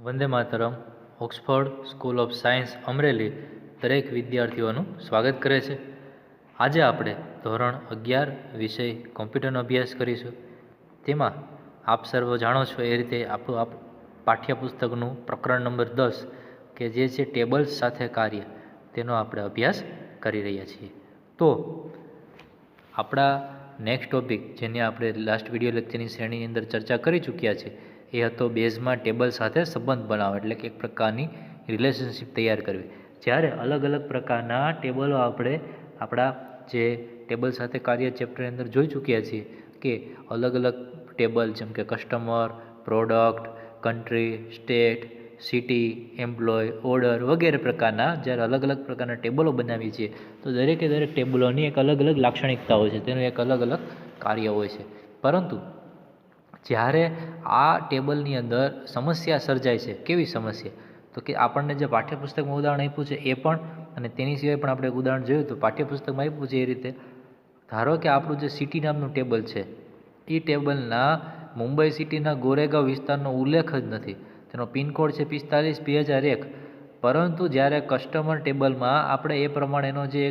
Vande Mataram. Oxford school of science Amreli દરેક વિદ્યાર્થીઓનું સ્વાગત કરે છે. આજે આપણે ધોરણ 11 વિષય કોમ્પ્યુટરનો અભ્યાસ કરીશું. તેમાં આપ સર્વ જાણો છો એ રીતે આપણું પાઠ્યપુસ્તકનું પ્રકરણ નંબર 10 કે જે છે ટેબલ્સ સાથે કાર્ય, તેનો આપણે અભ્યાસ કરી રહ્યા છીએ. તો આપણા નેક્સ્ટ ટોપિક જેની આપણે લાસ્ટ વિડીયો લેક્ચરની શ્રેણીની અંદર ચર્ચા કરી ચૂક્યા છીએ એ હતો બેઝમાં ટેબલ સાથે સંબંધ બનાવો, એટલે કે એક પ્રકારની રિલેશનશિપ તૈયાર કરવી. જ્યારે અલગ અલગ પ્રકારના ટેબલો આપણે આપણા જે ટેબલ સાથે કાર્ય ચેપ્ટરની અંદર જોઈ ચૂક્યા છીએ કે અલગ અલગ ટેબલ જેમ કે customer, product, country, state, city, employ, order વગેરે પ્રકારના જ્યારે અલગ અલગ પ્રકારના ટેબલો બનાવીએ છીએ તો દરેકે દરેક ટેબલોની એક અલગ અલગ લાક્ષણિકતા હોય છે, તેનું એક અલગ અલગ કાર્ય હોય છે. પરંતુ જ્યારે આ ટેબલની અંદર સમસ્યા સર્જાય છે, કેવી સમસ્યા? તો કે આપણને જે પાઠ્યપુસ્તકમાં ઉદાહરણ આપ્યું છે એ પણ, અને તેની સિવાય પણ આપણે એક ઉદાહરણ જોયું તો પાઠ્યપુસ્તકમાં આપ્યું છે એ રીતે. ધારો કે આપણું જે સિટી નામનું ટેબલ છે એ ટેબલના મુંબઈ સિટીના ગોરેગાંવ વિસ્તારનો ઉલ્લેખ જ નથી, તેનો પિનકોડ છે 45-2001. પરંતુ જ્યારે કસ્ટમર ટેબલમાં આપણે એ પ્રમાણેનો જે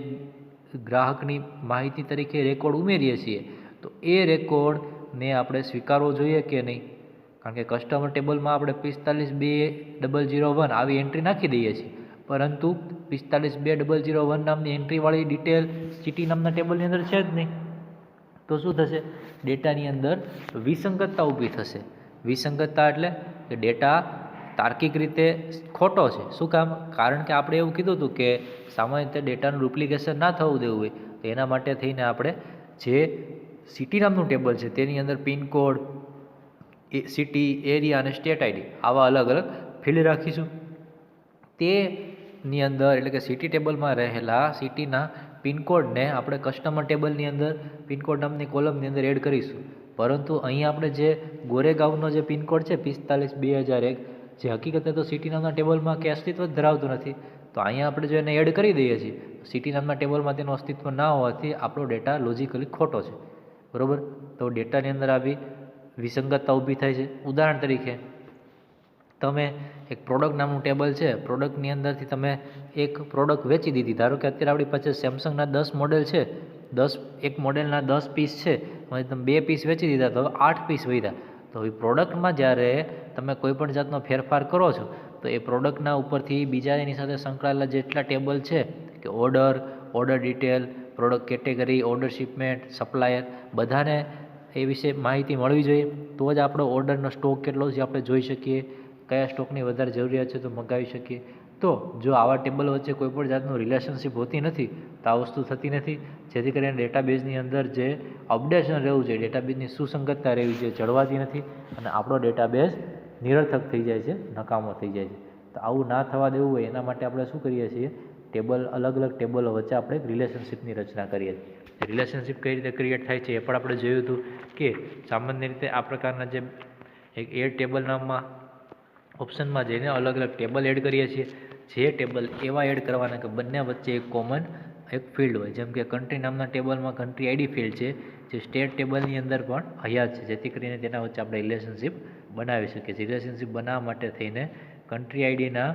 ગ્રાહકની માહિતી તરીકે રેકોર્ડ ઉમેરીએ છીએ તો એ રેકોર્ડને આપણે સ્વીકારવો જોઈએ કે નહીં? કારણ કે કસ્ટમર ટેબલમાં આપણે 45-2001 આવી એન્ટ્રી નાખી દઈએ છીએ, પરંતુ 45-2001 નામની એન્ટ્રીવાળી ડિટેલ સિટી નામના ટેબલની અંદર છે જ નહીં. તો શું થશે? ડેટાની અંદર વિસંગતતા ઊભી થશે. વિસંગતતા એટલે કે ડેટા તાર્કિક રીતે ખોટો છે. શું કામ? કારણ કે આપણે એવું કીધું હતું કે સામાન્ય રીતે ડેટાનું ડુપ્લિકેશન ના થવું દેવું હોય તો એના માટે થઈને આપણે જે સિટી નામનું ટેબલ છે તેની અંદર પિનકોડ, સિટી, એરિયા અને સ્ટેટ આઈડી આવા અલગ અલગ ફિલ્ડ રાખીશું. તેની અંદર એટલે કે સિટી ટેબલમાં રહેલા સિટીના પિનકોડને આપણે કસ્ટમર ટેબલની અંદર પિનકોડ નામની કોલમની અંદર એડ કરીશું. પરંતુ અહીં આપણે જે ગોરેગાંવનો જે પિનકોડ છે 45-2001, જે હકીકતે તો સિટી નામના ટેબલમાં કે અસ્તિત્વ જ ધરાવતું નથી, તો અહીંયા આપણે જો એને એડ કરી દઈએ છીએ સિટી નામના ટેબલમાં તેનું અસ્તિત્વ ના હોવાથી આપણો ડેટા લોજિકલી ખોટો છે. બરાબર? તો ડેટાની અંદર આવી વિસંગતતા ઊભી થાય છે. ઉદાહરણ તરીકે તમે એક પ્રોડક્ટ નામનું ટેબલ છે, પ્રોડક્ટની અંદરથી તમે એક પ્રોડક્ટ વેચી દીધી. ધારો કે અત્યારે આપણી પાસે સેમસંગના 10 મોડેલ છે, એક મોડેલના 10 પીસ છે, હવે તમે 2 પીસ વેચી દીધા તો 8 પીસ વધ્યા. તો એ પ્રોડક્ટમાં જ્યારે તમે કોઈ પણ જાતનો ફેરફાર કરો છો તો એ પ્રોડક્ટના ઉપરથી બીજા એની સાથે સંકળાયેલા જેટલા ટેબલ છે કે order detail, product category, order shipment, supplier, બધાને એ વિશે માહિતી મળવી જોઈએ. તો જ આપણો ઓર્ડરનો સ્ટોક કેટલો છે આપણે જોઈ શકીએ, કયા સ્ટોકની વધારે જરૂરિયાત છે તો મંગાવી શકીએ. તો જો આવા ટેબલ વચ્ચે કોઈ પણ જાતનું રિલેશનશિપ હોતી નથી તો આ વસ્તુ થતી નથી, જેથી કરીને ડેટાબેઝની અંદર જે અપડેશન રહેવું જોઈએ, ડેટાબેઝની સુસંગતતા રહેવી જોઈએ, જળવાતી નથી અને આપણો ડેટાબેઝ નિરર્થક થઈ જાય છે, નકામો થઈ જાય છે. તો આવું ના થવા દેવું હોય એના માટે આપણે શું કરીએ છીએ? ટેબલ, અલગ અલગ ટેબલો વચ્ચે આપણે રિલેશનશિપની રચના કરીએ છીએ. રિલેશનશિપ કઈ રીતે ક્રિએટ થાય છે એ પણ આપણે જોયું હતું કે સામાન્ય રીતે આ પ્રકારના જે એક એડ ટેબલ નામમાં ઓપ્શનમાં જઈને અલગ અલગ ટેબલ એડ કરીએ છીએ. જે ટેબલ એવા એડ કરવાના કે બંને વચ્ચે એક કોમન એક ફિલ્ડ હોય. જેમ કે કન્ટ્રી નામના ટેબલમાં કન્ટ્રી આઈડી ફિલ્ડ છે, જે સ્ટેટ ટેબલની અંદર પણ હયાત છે, જેથી કરીને તેના વચ્ચે આપણે રિલેશનશિપ બનાવી શકીએ. રિલેશનશિપ બનાવવા માટે થઈને કન્ટ્રી આઈડીના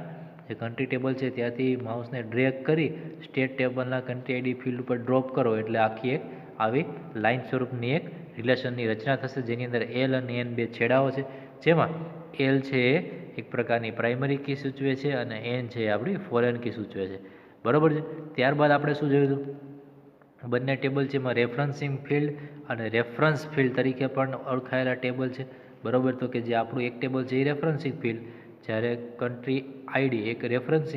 જે કન્ટ્રી ટેબલ છે ત્યાંથી માઉસને ડ્રેગ કરી સ્ટેટ ટેબલના કન્ટ્રી આઈડી ફિલ્ડ ઉપર ડ્રોપ કરો એટલે આખી એક આવી લાઇન સ્વરૂપની એક રિલેશનની રચના થશે, જેની અંદર એલ અને એન બે છેડાઓ છે, જેમાં એલ છે એ એક પ્રકારની પ્રાઇમરી કી સૂચવે છે અને એન છે એ આપણી ફોરેન કી સૂચવે છે. બરાબર છે? ત્યારબાદ આપણે શું જોયું હતું? બંને ટેબલ છે એમાં રેફરન્સિંગ ફિલ્ડ અને રેફરન્સ ફિલ્ડ તરીકે પણ ઓળખાયેલા ટેબલ છે. બરાબર? તો કે જે આપણું એક ટેબલ છે એ રેફરન્સિંગ ફિલ્ડ, જ્યારે કન્ટ્રી આઈડી એક રેફરન્સ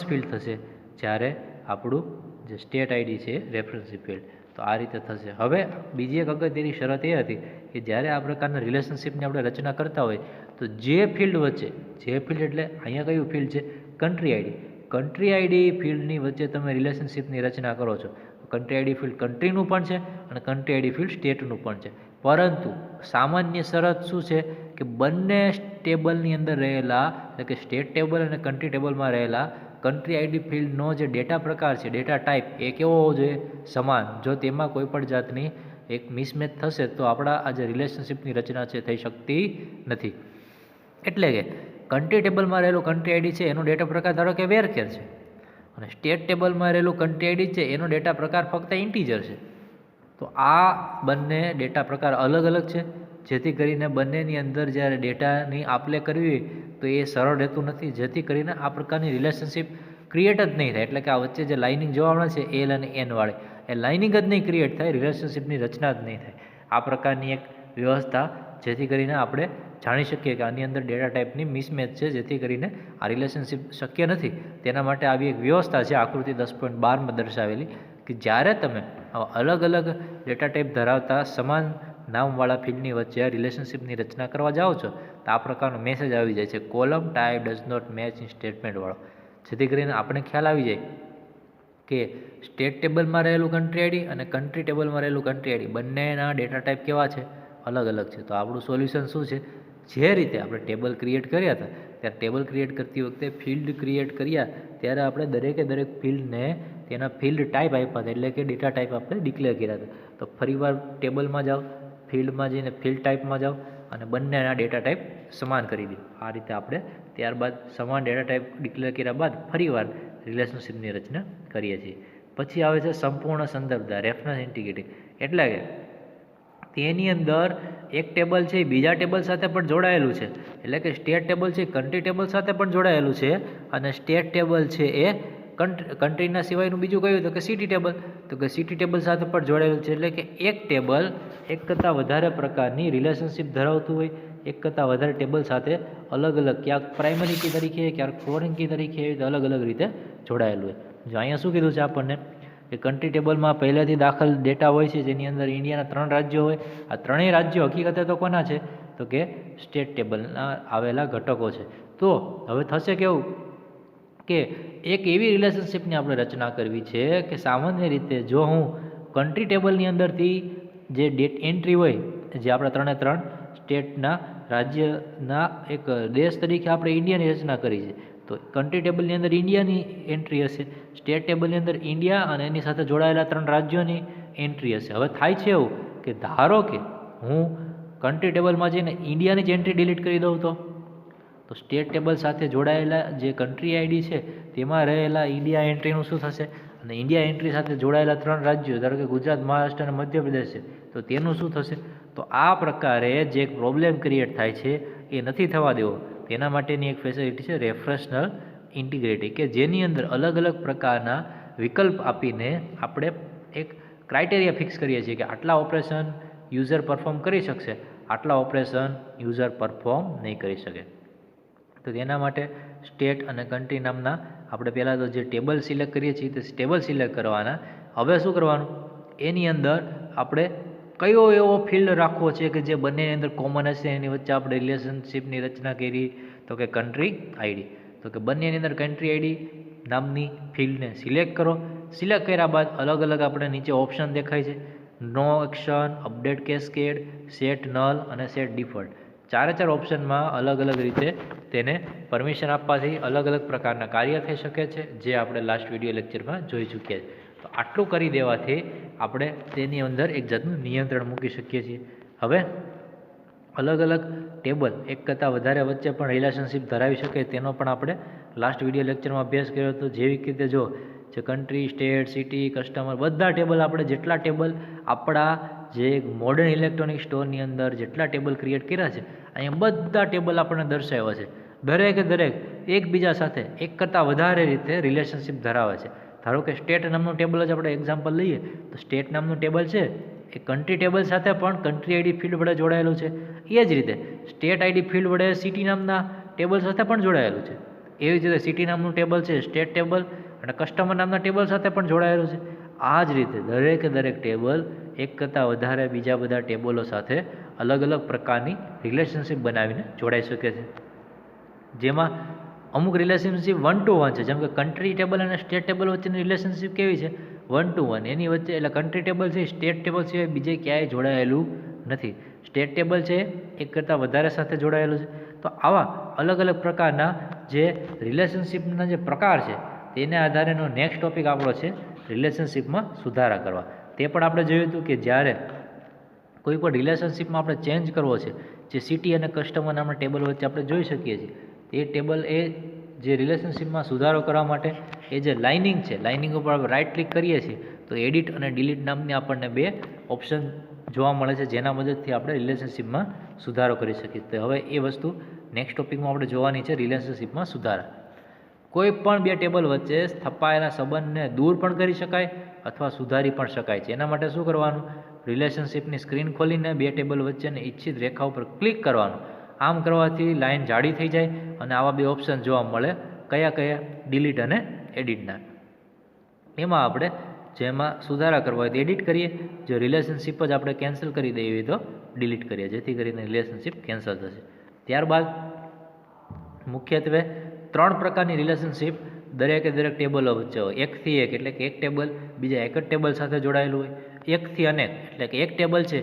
ફિલ્ડ થશે, જ્યારે આપણું જે સ્ટેટ આઈડી છે રેફરન્સિંગ ફિલ્ડ. તો આ રીતે થશે. હવે બીજી એક અગત્યની શરત એ હતી કે જ્યારે આ પ્રકારના રિલેશનશિપની આપણે રચના કરતા હોય તો જે ફિલ્ડ વચ્ચે, જે ફિલ્ડ એટલે અહીંયા કયું ફિલ્ડ છે? Country ID. કન્ટ્રી આઈડી ફિલ્ડની વચ્ચે તમે રિલેશનશિપની રચના કરો છો. કન્ટ્રી આઈડી ફિલ્ડ કન્ટ્રીનું પણ છે અને કન્ટ્રી આઈડી ફિલ્ડ સ્ટેટનું પણ છે. પરંતુ સામાન્ય શરત શું છે કે બંને ટેબલની અંદર રહેલા, એટલે કે સ્ટેટ ટેબલ અને કન્ટ્રી ટેબલમાં રહેલા કન્ટ્રી આઈડી ફિલ્ડનો જે ડેટા પ્રકાર છે, ડેટા ટાઈપ, એ કેવો હોવો જોઈએ? સમાન. જો તેમાં કોઈ પણ જાતની એક મિસમેચ થશે તો આપણા આ જે રિલેશનશિપની રચના છે થઈ શકતી નથી. એટલે કે કન્ટ્રી ટેબલમાં રહેલું કન્ટ્રી આઈડી છે એનો ડેટા પ્રકાર ધારો કે વેરકેર છે, અને સ્ટેટ ટેબલમાં રહેલું કન્ટ્રી આઈડી છે એનો ડેટા પ્રકાર ફક્ત ઇન્ટીજર છે. તો આ બંને ડેટા પ્રકાર અલગ અલગ છે, જેથી કરીને બંનેની અંદર જ્યારે ડેટાની આપલે કરવી હોય તો એ સરળ રહેતું નથી, જેથી કરીને આ પ્રકારની રિલેશનશિપ ક્રિએટ જ નહીં થાય. એટલે કે આ વચ્ચે જે લાઇનિંગ જોવા મળે છે એલ અને એન વાળી, એ લાઇનિંગ જ નહીં ક્રિએટ થાય, રિલેશનશિપની રચના જ નહીં થાય. આ પ્રકારની એક વ્યવસ્થા, જેથી કરીને આપણે જાણી શકીએ કે આની અંદર ડેટા ટાઈપની મિસમેચ છે, જેથી કરીને આ રિલેશનશિપ શક્ય નથી. તેના માટે આવી એક વ્યવસ્થા છે આકૃતિ 10.12માં દર્શાવેલી, કે જ્યારે તમે અલગ અલગ ડેટા ટાઈપ ધરાવતા સમાન નામવાળા ફિલ્ડની વચ્ચે રિલેશનશિપની રચના કરવા જાઓ છો તો આ પ્રકારનો મેસેજ આવી જાય છે, column type does not match in સ્ટેટમેન્ટવાળો. જેથી કરીને આપણે ખ્યાલ આવી જાય કે સ્ટેટ ટેબલમાં રહેલું કન્ટ્રી આઈડી અને કન્ટ્રી ટેબલમાં રહેલું કન્ટ્રી આઈડી બંનેના ડેટા ટાઈપ કેવા છે, અલગ અલગ છે. તો આપણું સોલ્યુશન શું છે, જે રીતે આપણે ટેબલ ક્રિએટ કર્યા હતા ત્યારે ટેબલ ક્રિએટ કરતી વખતે ફિલ્ડ ક્રિએટ કર્યા ત્યારે આપણે દરેકે દરેક ફિલ્ડને તેના ફિલ્ડ ટાઈપ આપ્યા હતા, એટલે કે ડેટા ટાઈપ આપણે ડિક્લેર કર્યા હતા. તો ફરીવાર ટેબલમાં જાઓ, ફિલ્ડમાં જઈને ફિલ્ડ ટાઈપમાં જાઓ અને બંનેના ડેટા ટાઈપ સમાન કરી દો. આ રીતે આપણે ત્યારબાદ સમાન ડેટા ટાઈપ ડિક્લેર કર્યા બાદ ફરીવાર રિલેશનશિપની રચના કરીએ છીએ. પછી આવે છે સંપૂર્ણ સંદર્ભતા, રેફરન્સ ઇન્ટિગ્રિટી. એટલે કે તેની અંદર એક ટેબલ છે એ બીજા ટેબલ સાથે પણ જોડાયેલું છે, એટલે કે સ્ટેટ ટેબલ છે કન્ટ્રી ટેબલ સાથે પણ જોડાયેલું છે, અને સ્ટેટ ટેબલ છે એ કન્ટ્રીના સિવાયનું બીજું કયું તો કે સિટી ટેબલ, તો કે સિટી ટેબલ સાથે પણ જોડાયેલું છે. એટલે કે એક ટેબલ એક કરતાં વધારે પ્રકારની રિલેશનશિપ ધરાવતું હોય, એક કરતાં વધારે ટેબલ સાથે અલગ અલગ, ક્યાંક પ્રાઇમરી કી તરીકે, ક્યાંક ફોરેન કી તરીકે, એવી રીતે અલગ અલગ રીતે જોડાયેલું હોય. જો અહીંયા શું કીધું છે આપણને કે કન્ટ્રી ટેબલમાં પહેલેથી દાખલ ડેટા હોય છે, જેની અંદર ઇન્ડિયાના 3 રાજ્યો હોય. આ ત્રણેય રાજ્યો હકીકતે તો કોના છે તો કે સ્ટેટ ટેબલના આવેલા ઘટકો છે. તો હવે થશે કેવું કે એક એવી રિલેશનશિપની આપણે રચના કરવી છે કે સામાન્ય રીતે જો હું કન્ટ્રી ટેબલની અંદરથી જે ડેટ એન્ટ્રી હોય, જે આપણે 3 સ્ટેટના રાજ્યના એક દેશ તરીકે આપણે ઇન્ડિયાની રચના કરી છે, તો કન્ટ્રી ટેબલની અંદર ઇન્ડિયાની એન્ટ્રી હશે, સ્ટેટ ટેબલની અંદર ઇન્ડિયા અને એની સાથે જોડાયેલા 3 રાજ્યોની એન્ટ્રી હશે. હવે થાય છે એવું કે ધારો કે હું કન્ટ્રી ટેબલમાં જઈને ઇન્ડિયાની જ એન્ટ્રી ડિલીટ કરી દઉં તો સ્ટેટ ટેબલ સાથે જોડાયેલા જે કન્ટ્રી આઈડી છે તેમાં રહેલા ઇન્ડિયા એન્ટ્રીનું શું થશે, અને ઇન્ડિયા એન્ટ્રી સાથે જોડાયેલા 3 રાજ્યો, ધારો કે ગુજરાત, મહારાષ્ટ્ર અને મધ્યપ્રદેશ છે, તો તેનું શું થશે. તો આ પ્રકારે જે એક પ્રોબ્લેમ ક્રિએટ થાય છે એ નથી થવા દેવો. તેના માટેની એક ફેસિલિટી છે રેફરન્શનલ ઇન્ટિગ્રિટી, કે જેની અંદર અલગ અલગ પ્રકારના વિકલ્પ આપીને આપણે એક ક્રાઇટેરિયા ફિક્સ કરીએ છીએ કે આટલા ઓપરેશન યુઝર પરફોર્મ કરી શકશે, આટલા ઓપરેશન યુઝર પરફોર્મ નહીં કરી શકે. તો તેના માટે સ્ટેટ અને કન્ટ્રી નામના આપણે પહેલાં તો જે ટેબલ સિલેક્ટ કરીએ છીએ તે ટેબલ સિલેક્ટ કરવાના. હવે શું કરવાનું, એની અંદર આપણે કયો એવો ફિલ્ડ રાખવો છે કે જે બંનેની અંદર કોમન હશે, એની વચ્ચે આપણે રિલેશનશિપની રચના કરી તો કે કન્ટ્રી આઈડી. તો કે બંનેની અંદર કન્ટ્રી આઈડી નામની ફિલ્ડને સિલેક્ટ કરો. સિલેક્ટ કર્યા બાદ અલગ અલગ આપણે નીચે ઓપ્શન દેખાય છે, no action, update cascade, set null અને સેટ ડિફોલ્ટ. 4 ઓપ્શનમાં અલગ અલગ રીતે તેને પરમિશન આપવાથી અલગ અલગ પ્રકારના કાર્ય થઈ શકે છે, જે આપણે લાસ્ટ વિડીયો લેક્ચરમાં જોઈ ચૂક્યા છે. તો આટલું કરી દેવાથી આપણે તેની અંદર એક જાતનું નિયંત્રણ મૂકી શકીએ છીએ. હવે અલગ અલગ ટેબલ એક કરતાં વધારે વચ્ચે પણ રિલેશનશિપ ધરાવી શકે તેનો પણ આપણે લાસ્ટ વિડીયો લેક્ચરમાં અભ્યાસ કર્યો હતો. જેવી રીતે જો જે કન્ટ્રી, સ્ટેટ, સિટી, કસ્ટમર બધા ટેબલ આપણે જેટલા ટેબલ આપણા જે મોડર્ન ઇલેક્ટ્રોનિક સ્ટોરની અંદર જેટલા ટેબલ ક્રિએટ કર્યા છે, અહીંયા બધા ટેબલ આપણને દર્શાવ્યા છે. દરેકે દરેક એકબીજા સાથે એક કરતાં વધારે રીતે રિલેશનશિપ ધરાવે છે. ધારો કે સ્ટેટ નામનું ટેબલ જ આપણે એક્ઝામ્પલ લઈએ તો સ્ટેટ નામનું ટેબલ છે એ કન્ટ્રી ટેબલ સાથે પણ કન્ટ્રી આઈડી ફિલ્ડ વડે જોડાયેલું છે. એ જ રીતે સ્ટેટ આઈડી ફિલ્ડ વડે સિટી નામના ટેબલ સાથે પણ જોડાયેલું છે. એવી જ રીતે સિટી નામનું ટેબલ છે સ્ટેટ ટેબલ અને કસ્ટમર નામના ટેબલ સાથે પણ જોડાયેલું છે. આ જ રીતે દરેકે દરેક ટેબલ એક કરતાં વધારે બીજા બધા ટેબલો સાથે અલગ અલગ પ્રકારની રિલેશનશિપ બનાવીને જોડાઈ શકે છે. જેમાં અમુક રિલેશનશિપ 1 to 1 છે, જેમ કે કન્ટ્રી ટેબલ અને સ્ટેટ ટેબલ વચ્ચેની રિલેશનશિપ કેવી છે 1 to 1. એની વચ્ચે એટલે કન્ટ્રી ટેબલ છે સ્ટેટ ટેબલ સિવાય બીજે ક્યાંય જોડાયેલું નથી. સ્ટેટ ટેબલ છે એક કરતાં વધારે સાથે જોડાયેલું છે. તો આવા અલગ અલગ પ્રકારના જે રિલેશનશિપના જે પ્રકાર છે તેના આધારેનો નેક્સ્ટ ટોપિક આપણો છે રિલેશનશિપમાં સુધારા કરવા. તે પણ આપણે જોયું હતું કે જ્યારે કોઈ પણ રિલેશનશિપમાં આપણે ચેન્જ કરવો છે જે સિટી અને કસ્ટમર નામના ટેબલ વચ્ચે આપણે જોઈ શકીએ છીએ. એ ટેબલ એ જે રિલેશનશિપમાં સુધારો કરવા માટે એ જે લાઇનિંગ છે, લાઇનિંગ ઉપર આપણે રાઇટ ક્લિક કરીએ છીએ તો એડિટ અને ડિલીટ નામની આપણને બે ઓપ્શન જોવા મળે છે, જેના મદદથી આપણે રિલેશનશિપમાં સુધારો કરી શકીએ. તો હવે એ વસ્તુ નેક્સ્ટ ટોપિકમાં આપણે જોવાની છે, રિલેશનશિપમાં સુધારા. કોઈ પણ બે ટેબલ વચ્ચે સ્થપાયેલા સંબંધને દૂર પણ કરી શકાય અથવા સુધારી પણ શકાય છે. એના માટે શું કરવાનું? રિલેશનશિપની સ્ક્રીન ખોલીને બે ટેબલ વચ્ચેની ઈચ્છિત રેખા ઉપર ક્લિક કરવાનું. આમ કરવાથી લાઇન જાડી થઈ જાય અને આવા બે ઓપ્શન જોવા મળે. કયા કયા? ડિલીટ અને એડિટના. એમાં આપણે જેમાં સુધારા કરવા હોય તો એડિટ કરીએ, જો રિલેશનશિપ જ આપણે કેન્સલ કરી દઈએ તો ડિલીટ કરીએ, જેથી કરીને રિલેશનશિપ કેન્સલ થશે. ત્યારબાદ મુખ્યત્વે 3 પ્રકારની રિલેશનશિપ દરેકે દરેક ટેબલો વચ્ચે હોય. એકથી એક એટલે કે એક ટેબલ બીજા એક જ ટેબલ સાથે જોડાયેલું હોય. એકથી અનેક એટલે કે એક ટેબલ છે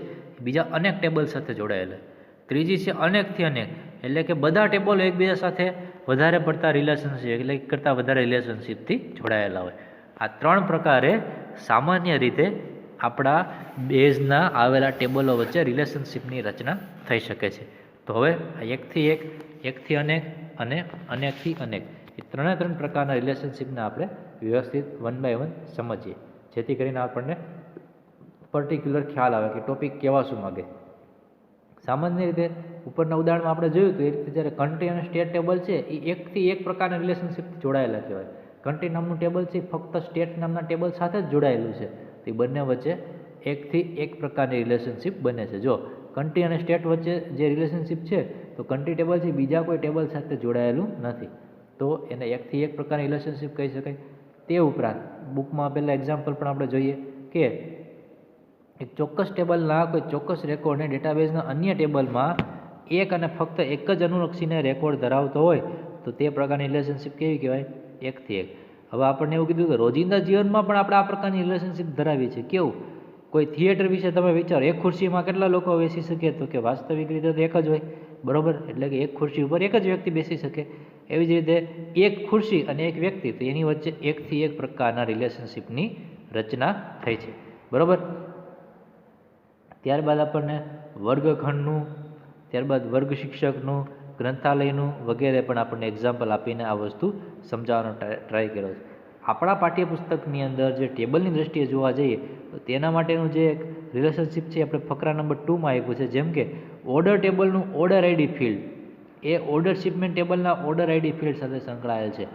બીજા અનેક ટેબલ સાથે જોડાયેલા. ત્રીજી છે અનેકથી અનેક એટલે કે બધા ટેબલો એકબીજા સાથે વધારે પડતા રિલેશનશિપ એટલે એક કરતાં વધારે રિલેશનશિપથી જોડાયેલા હોય. આ 3 પ્રકારે સામાન્ય રીતે આપણા બેઝના આવેલા ટેબલો વચ્ચે રિલેશનશિપની રચના થઈ શકે છે. તો હવે એકથી એક, એકથી અનેક અને અનેકથી અનેક એ 3 પ્રકારના રિલેશનશિપને આપણે વ્યવસ્થિત 1 બાય 1 સમજીએ, જેથી કરીને આપણને પર્ટિક્યુલર ખ્યાલ આવે કે ટોપિક કહેવા શું માગે. સામાન્ય રીતે ઉપરના ઉદાહરણમાં આપણે જોયું તો એ રીતે જ્યારે કન્ટ્રી અને સ્ટેટ ટેબલ છે એ એકથી એક પ્રકારના રિલેશનશિપથી જોડાયેલા કહેવાય. કન્ટ્રી નામનું ટેબલ છે ફક્ત સ્ટેટ નામના ટેબલ સાથે જ જોડાયેલું છે. તો એ બંને વચ્ચે એકથી એક પ્રકારની રિલેશનશિપ બને છે. જો કન્ટ્રી અને સ્ટેટ વચ્ચે જે રિલેશનશિપ છે તો કન્ટ્રી ટેબલ છે બીજા કોઈ ટેબલ સાથે જોડાયેલું નથી, તો એને એકથી એક પ્રકારની રિલેશનશિપ કહી શકાય. તે ઉપરાંત બુકમાં પહેલાં એક્ઝામ્પલ પણ આપણે જોઈએ કે એક ચોક્કસ ટેબલના કોઈ ચોક્કસ રેકોર્ડને ડેટાબેઝના અન્ય ટેબલમાં એક અને ફક્ત એક જ અનુલક્ષીને રેકોર્ડ ધરાવતો હોય તો તે પ્રકારની રિલેશનશિપ કેવી કહેવાય? એકથી એક. હવે આપણને એવું કીધું કે રોજિંદા જીવનમાં પણ આપણે આ પ્રકારની રિલેશનશિપ ધરાવીએ છીએ. કેવું? કોઈ થિયેટર વિશે તમે વિચારો, એક ખુરશીમાં કેટલા લોકો બેસી શકે? તો કે વાસ્તવિક રીતે તો એક જ હોય, બરોબર? એટલે કે એક ખુરશી ઉપર એક જ વ્યક્તિ બેસી શકે. એવી જ રીતે એક ખુરશી અને એક વ્યક્તિ, તો એની વચ્ચે એકથી એક પ્રકારના રિલેશનશિપની રચના થઈ છે, બરોબર? ત્યારબાદ આપણને વર્ગખંડનું, ત્યારબાદ વર્ગ શિક્ષકનું, ગ્રંથાલયનું વગેરે પણ આપણને એક્ઝામ્પલ આપીને આ વસ્તુ સમજાવવાનો ટ્રાય કર્યો છે. આપણા પાઠ્યપુસ્તકની અંદર જે ટેબલની દ્રષ્ટિએ જોવા જઈએ તો તેના માટેનું જે એક રિલેશનશિપ છે આપણે ફકરા નંબર 2માં આપ્યું છે. જેમ કે ઓર્ડર ટેબલનું ઓર્ડર આઈડી ફિલ્ડ એ ઓર્ડર શિપમેન્ટ ટેબલના ઓર્ડર આઈડી ફિલ્ડ સાથે સંકળાયેલ છે.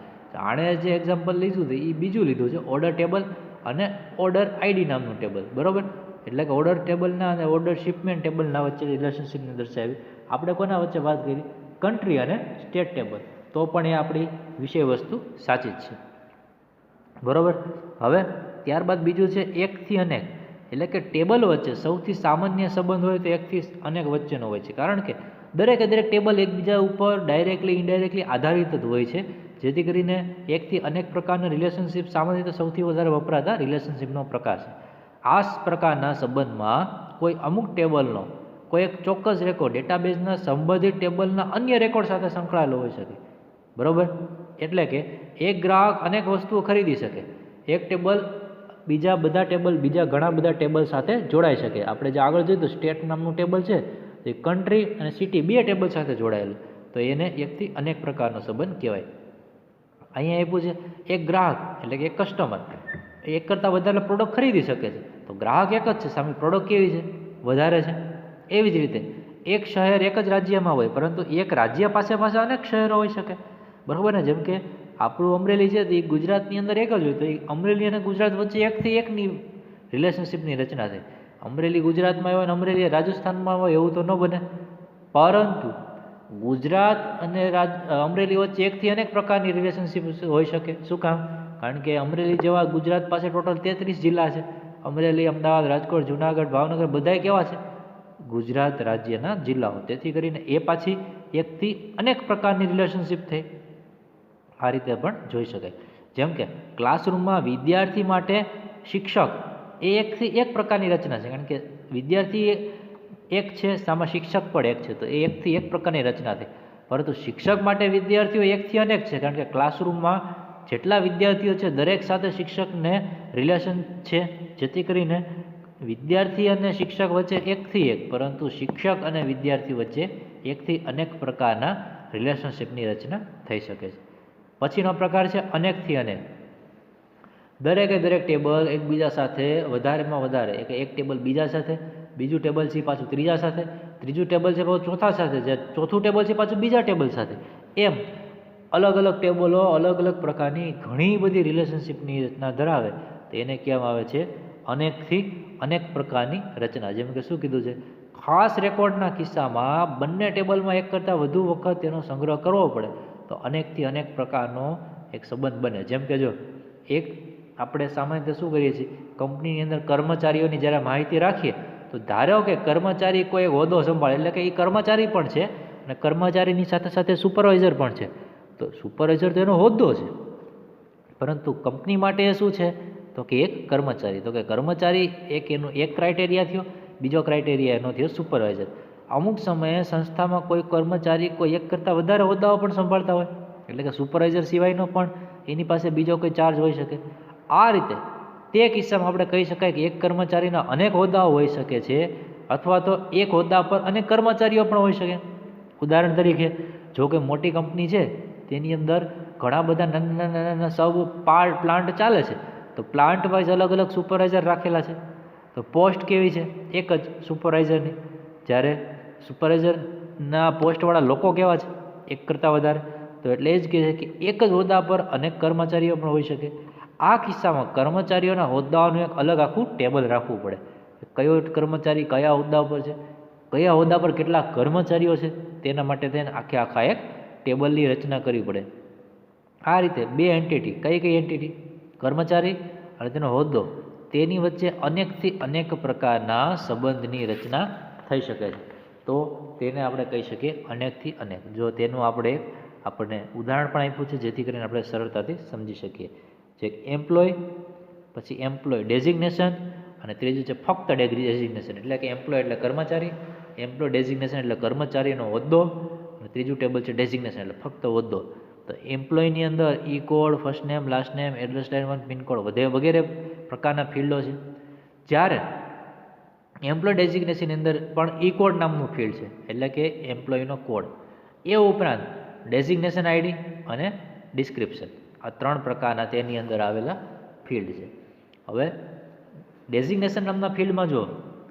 આણે જે એક્ઝામ્પલ લીધું હતું એ બીજું લીધું છે, ઓર્ડર ટેબલ અને ઓર્ડર આઈડી નામનું ટેબલ, બરોબર? એટલે કે ઓર્ડર ટેબલના અને ઓર્ડર શિપમેન્ટ ટેબલના વચ્ચે રિલેશનશિપને દર્શાવી. આપણે કોના વચ્ચે વાત કરી? કન્ટ્રી અને સ્ટેટ ટેબલ. તો પણ એ આપણી વિષય વસ્તુ સાચી જ છે, બરોબર? હવે ત્યારબાદ બીજું છે એકથી અનેક એટલે કે ટેબલ વચ્ચે સૌથી સામાન્ય સંબંધ હોય તો એકથી અનેક વચ્ચેનો હોય છે. કારણ કે દરેકે દરેક ટેબલ એકબીજા ઉપર ડાયરેક્ટલી ઇનડાયરેક્ટલી આધારિત જ હોય છે, જેથી કરીને એકથી અનેક પ્રકારના રિલેશનશિપ સામાન્ય રીતે સૌથી વધારે વપરાતા રિલેશનશિપનો પ્રકાર છે. આ પ્રકારના સંબંધમાં કોઈ અમુક ટેબલનો કોઈ એક ચોક્કસ રેકોર્ડ ડેટાબેઝના સંબંધિત ટેબલના અન્ય રેકોર્ડ સાથે સંકળાયેલો હોઈ શકે, બરોબર? એટલે કે એક ગ્રાહક અનેક વસ્તુઓ ખરીદી શકે. એક ટેબલ બીજા બધા ટેબલ બીજા ઘણા બધા ટેબલ સાથે જોડાઈ શકે. આપણે જે આગળ જોયું તો સ્ટેટ નામનું ટેબલ છે એ કન્ટ્રી અને સિટી બે ટેબલ સાથે જોડાયેલું, તો એને એકથી અનેક પ્રકારનો સંબંધ કહેવાય. અહીંયા આપ્યું છે એક ગ્રાહક એટલે કે એક કસ્ટમર એક કરતાં વધારે પ્રોડક્ટ ખરીદી શકે છે, તો ગ્રાહક એક જ છે, સામે પ્રોડક્ટ કેવી છે? વધારે છે. એવી જ રીતે એક શહેર એક જ રાજ્યમાં હોય પરંતુ એક રાજ્ય પાસે અનેક શહેરો હોઈ શકે, બરાબર ને? જેમ કે આપણું અમરેલી છે તો એ ગુજરાતની અંદર એક જ હોય, તો એ અમરેલી અને ગુજરાત વચ્ચે એકથી એકની રિલેશનશિપની રચના થાય. અમરેલી ગુજરાતમાં હોય અને અમરેલી રાજસ્થાનમાં હોય એવું તો ન બને. પરંતુ ગુજરાત અને અમરેલી વચ્ચે એકથી અનેક પ્રકારની રિલેશનશિપ હોઈ શકે. શું કામ? કારણ કે અમરેલી જેવા ગુજરાત પાસે ટોટલ 33 જિલ્લા છે. અમરેલી, અમદાવાદ, રાજકોટ, જુનાગઢ, ભાવનગર બધાય કેવા છે? ગુજરાત રાજ્યના જિલ્લાઓ. તેથી કરીને એ પાછી એકથી અનેક પ્રકારની રિલેશનશિપ થઈ. આ રીતે પણ જોઈ શકાય. જેમ કે ક્લાસરૂમમાં વિદ્યાર્થી માટે શિક્ષક એ એકથી એક પ્રકારની રચના છે, કારણ કે વિદ્યાર્થી એક છે, સામે શિક્ષક પણ એક છે, તો એ એકથી એક પ્રકારની રચના થઈ. પરંતુ શિક્ષક માટે વિદ્યાર્થીઓ એકથી અનેક છે, કારણ કે ક્લાસરૂમમાં જેટલા વિદ્યાર્થીઓ છે દરેક સાથે શિક્ષકને રિલેશન છે, જેથી કરીને વિદ્યાર્થી અને શિક્ષક વચ્ચે એકથી એક, પરંતુ શિક્ષક અને વિદ્યાર્થી વચ્ચે એકથી અનેક પ્રકારના રિલેશનશિપની રચના થઈ શકે છે. પછીનો પ્રકાર છે અનેકથી અનેક. દરેકે દરેક ટેબલ એકબીજા સાથે વધારેમાં વધારે એક ટેબલ બીજા સાથે, બીજું ટેબલ છે પાછું ત્રીજા સાથે, ત્રીજું ટેબલ છે પાછું ચોથા સાથે, જે ચોથું ટેબલ છે પાછું બીજા ટેબલ સાથે, એમ અલગ અલગ ટેબલો અલગ અલગ પ્રકારની ઘણી બધી રિલેશનશિપની રચના ધરાવે તો એને કહેવામાં આવે છે અનેકથી અનેક પ્રકારની રચના. જેમ કે શું કીધું છે, ખાસ રેકોર્ડના કિસ્સામાં બંને ટેબલમાં એક કરતાં વધુ વખત તેનો સંગ્રહ કરવો પડે તો અનેકથી અનેક પ્રકારનો એક સંબંધ બને. જેમ કે જો એક આપણે સામાન્ય રીતે શું કરીએ છીએ, કંપનીની અંદર કર્મચારીઓની જ્યારે માહિતી રાખીએ તો ધારો કે કર્મચારી કોઈ એક હોદ્દો સંભાળે, એટલે કે એ કર્મચારી પણ છે અને કર્મચારીની સાથે સાથે સુપરવાઇઝર પણ છે. તો સુપરવાઇઝર તો એનો હોદ્દો છે, પરંતુ કંપની માટે એ શું છે તો કે એક કર્મચારી. તો કે કર્મચારી એક એનો એક ક્રાઇટેરિયા થયો, બીજો ક્રાઇટેરિયા એનો થયો સુપરવાઇઝર. અમુક સમયે સંસ્થામાં કોઈ કર્મચારી કોઈ એક કરતાં વધારે હોદ્દાઓ પણ સંભાળતા હોય, એટલે કે સુપરવાઇઝર સિવાયનો પણ એની પાસે બીજો કોઈ ચાર્જ હોઈ શકે. આ રીતે તે કિસ્સામાં આપણે કહી શકાય કે એક કર્મચારીના અનેક હોદ્દાઓ હોઈ શકે છે, અથવા તો એક હોદ્દા પર અનેક કર્મચારીઓ પણ હોઈ શકે. ઉદાહરણ તરીકે જો કે મોટી કંપની છે તેની અંદર ઘણા બધા નાના નાના સબ પ્લાન્ટ ચાલે છે, તો પ્લાન્ટ વાઇઝ અલગ અલગ સુપરવાઇઝર રાખેલા છે. તો પોસ્ટ કેવી છે, એક જ સુપરવાઇઝરની, જ્યારે સુપરવાઇઝરના પોસ્ટવાળા લોકો કેવા છે, એક કરતાં વધારે. તો એટલે એ જ કહે છે કે એક જ હોદ્દા પર અનેક કર્મચારીઓ પણ હોઈ શકે. આ કિસ્સામાં કર્મચારીઓના હોદ્દાઓનું એક અલગ આખું ટેબલ રાખવું પડે. કયો કર્મચારી કયા હોદ્દા પર છે, કયા હોદ્દા પર કેટલા કર્મચારીઓ છે, તેના માટે તેને આખા એક ટેબલની રચના કરવી પડે. આ રીતે બે એન્ટિટી, કઈ એન્ટિટી, કર્મચારી અને તેનો હોદ્દો, તેની વચ્ચે અનેકથી અનેક પ્રકારના સંબંધની રચના થઈ શકે છે. તો તેને આપણે કહી શકીએ અનેકથી અનેક. જો તેનું આપણને ઉદાહરણ પણ આપ્યું છે જેથી કરીને આપણે સરળતાથી સમજી શકીએ. જે એમ્પ્લોય, પછી એમ્પ્લોય ડેઝિગ્નેશન, અને ત્રીજું છે ફક્ત ડેઝિગ્નેશન, એટલે કે એમ્પ્લોય એટલે કર્મચારી, એમ્પ્લોય ડેઝિગ્નેશન એટલે કર્મચારીનો હોદ્દો, અને ત્રીજું ટેબલ છે ડેઝિગ્નેશન એટલે ફક્ત હોદ્દો. તો એમ્પ્લોયની અંદર E code, first name, last name, address line, pincode વગેરે પ્રકારના ફિલ્ડો છે. જ્યારે એમ્પ્લોય ડેઝિગ્નેશનની અંદર પણ ઈ કોડ નામનું ફિલ્ડ છે, એટલે કે એમ્પ્લોયનો કોડ. એ ઉપરાંત ડેઝિગ્નેશન આઈડી અને ડિસ્ક્રિપ્શન, આ ત્રણ પ્રકારના તેની અંદર આવેલા ફિલ્ડ છે. હવે ડેઝિગ્નેશન નામના ફિલ્ડમાં જો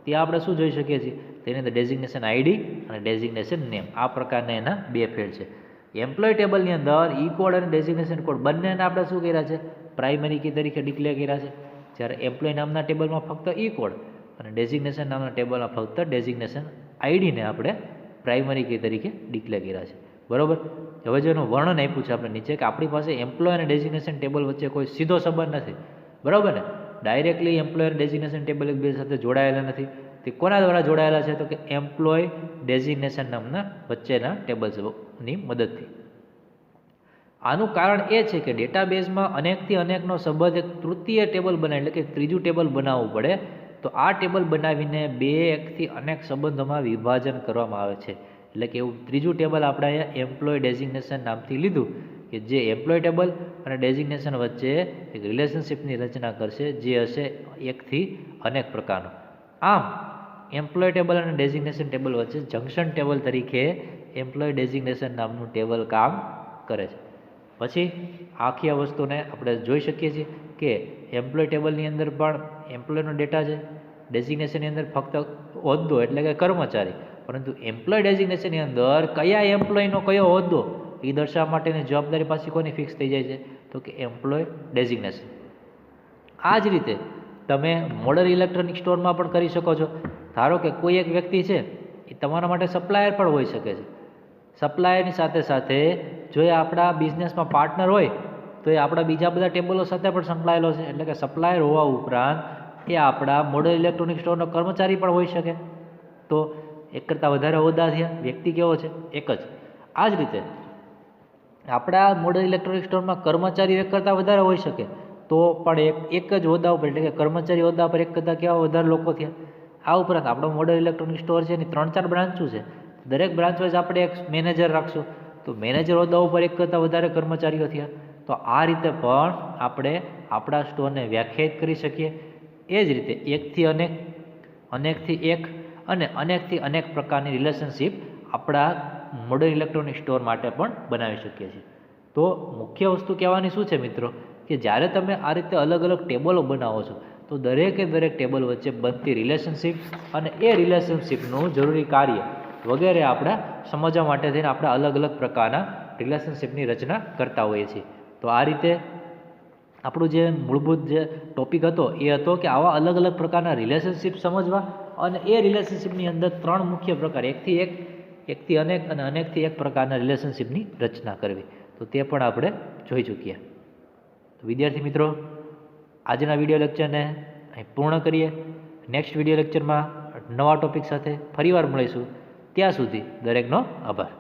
ત્યાં આપણે શું જોઈ શકીએ છીએ, તેની અંદર ડેઝિગ્નેશન આઈડી અને ડેઝિગ્નેશન નેમ, આ પ્રકારના એના બે ફિલ્ડ છે. એમ્પ્લોય ટેબલની અંદર ઈ કોડ અને ડેઝિગ્નેશન કોડ બંનેને આપણે શું કર્યા છે, પ્રાઇમરી કી તરીકે ડિક્લેર કર્યા છે. જ્યારે એમ્પ્લોય નામના ટેબલમાં ફક્ત ઈ કોડ અને ડેઝિગ્નેશન નામના ટેબલમાં ફક્ત ડેઝિગ્નેશન આઈડીને આપણે પ્રાઇમરી કી તરીકે ડિક્લેર કર્યા છે. બરાબર. હવે જેનું વર્ણન આપ્યું છે આપણે નીચે, કે આપણી પાસે એમ્પ્લોય અને ડેઝિગ્નેશન ટેબલ વચ્ચે કોઈ સીધો સંબંધ નથી, બરાબર ને. ડાયરેક્ટલી એમ્પ્લોય અને ડેઝિગ્નેશન ટેબલ એકબીજા સાથે જોડાયેલા નથી. તે કોના દ્વારા જોડાયેલા છે, તો કે એમ્પ્લોય ડેઝિગ્નેશન નામના વચ્ચેના ટેબલ્સની મદદથી. આનું કારણ એ છે કે ડેટાબેઝમાં અનેકથી અનેકનો સંબંધ એક તૃતીય ટેબલ બનાવે, એટલે કે ત્રીજું ટેબલ બનાવવું પડે. તો આ ટેબલ બનાવીને બે એકથી અનેક સંબંધોમાં વિભાજન કરવામાં આવે છે. એટલે કે એવું ત્રીજું ટેબલ આપણે અહીંયા એમ્પ્લોય ડેઝિગ્નેશન નામથી લીધું, કે જે એમ્પ્લોય ટેબલ અને ડેઝિગ્નેશન વચ્ચે એક રિલેશનશિપની રચના કરશે, જે હશે એકથી અનેક પ્રકારનો. આમ એમ્પ્લોય ટેબલ અને ડેઝિગ્નેશન ટેબલ વચ્ચે જંક્શન ટેબલ તરીકે એમ્પ્લોય ડેઝિગ્નેશન નામનું ટેબલ કામ કરે છે. પછી આખી આ વસ્તુને આપણે જોઈ શકીએ છીએ કે એમ્પ્લોય ટેબલની અંદર પણ એમ્પ્લોયનો ડેટા છે, ડેઝિગ્નેશનની અંદર ફક્ત હોદ્દો એટલે કે કર્મચારી, પરંતુ એમ્પ્લોય ડેઝિગ્નેશનની અંદર કયા એમ્પ્લોયનો કયો હોદ્દો એ દર્શાવવા માટેની જવાબદારી પાછી કોની ફિક્સ થઈ જાય છે, તો કે એમ્પ્લોય ડેઝિગ્નેશન. આ જ રીતે તમે મોડલ ઇલેક્ટ્રોનિક સ્ટોરમાં પણ કરી શકો છો. ધારો કે કોઈ એક વ્યક્તિ છે એ તમારા માટે સપ્લાયર પણ હોઈ શકે છે. સપ્લાયરની સાથે સાથે જો એ આપણા બિઝનેસમાં પાર્ટનર હોય તો એ આપણા બીજા બધા ટેબલો સાથે પણ સંકળાયેલો છે. એટલે કે સપ્લાયર હોવા ઉપરાંત એ આપણા મોડલ ઇલેક્ટ્રોનિક સ્ટોરનો કર્મચારી પણ હોઈ શકે. તો એક કરતાં વધારે હોદ્દા થયા, વ્યક્તિ કેવો છે, એક જ. આ જ રીતે આપણા મોડલ ઇલેક્ટ્રોનિક સ્ટોરમાં કર્મચારી એક કરતાં વધારે હોઈ શકે, તો પણ એક જ હોદ્દા ઉપર, એટલે કે કર્મચારી હોદ્દા પર એક કરતાં કેવા વધારે લોકો થયા. આ ઉપરાંત આપણો મોડલ ઇલેક્ટ્રોનિક સ્ટોર છે એની 3-4 બ્રાન્ચો છે. દરેક બ્રાન્ચ વાઇઝ આપણે એક મેનેજર રાખશું, તો મેનેજર હોદ્દા ઉપર એક કરતાં વધારે કર્મચારીઓ થયા. તો આ રીતે પણ આપણે આપણા સ્ટોરને વ્યાખ્યાયિત કરી શકીએ. એ જ રીતે એકથી અનેક અનેકથી એક અને અનેકથી અનેક પ્રકારની રિલેશનશિપ આપણા મોડર્ન ઇલેક્ટ્રોનિક સ્ટોર માટે પણ બનાવી શકીએ છીએ. તો મુખ્ય વસ્તુ કહેવાની શું છે મિત્રો, કે જ્યારે તમે આ રીતે અલગ અલગ ટેબલો બનાવો છો તો દરેકે દરેક ટેબલ વચ્ચે બનતી રિલેશનશિપ અને એ રિલેશનશિપનું જરૂરી કાર્ય વગેરે આપણે સમજવા માટે થઈને આપણે અલગ અલગ પ્રકારના રિલેશનશિપની રચના કરતા હોઈએ છીએ. તો આ રીતે આપણું જે મૂળભૂત જે ટોપિક હતો એ હતો કે આવા અલગ અલગ પ્રકારના રિલેશનશિપ સમજવા અને એ રિલેશનશિપની અંદર ત્રણ મુખ્ય પ્રકાર એકથી એક, એકથી અનેક અને અનેકથી એક પ્રકારના રિલેશનશિપની રચના કરવી. તો તે પણ આપણે જોઈ ચૂક્યા. તો વિદ્યાર્થી મિત્રો, આજના વિડીયો લેક્ચરને અહીં પૂર્ણ કરીએ. નેક્સ્ટ વિડીયો લેક્ચરમાં નવા ટોપિક સાથે ફરીવાર મળીશું. ત્યાં સુધી દરેકનો આભાર.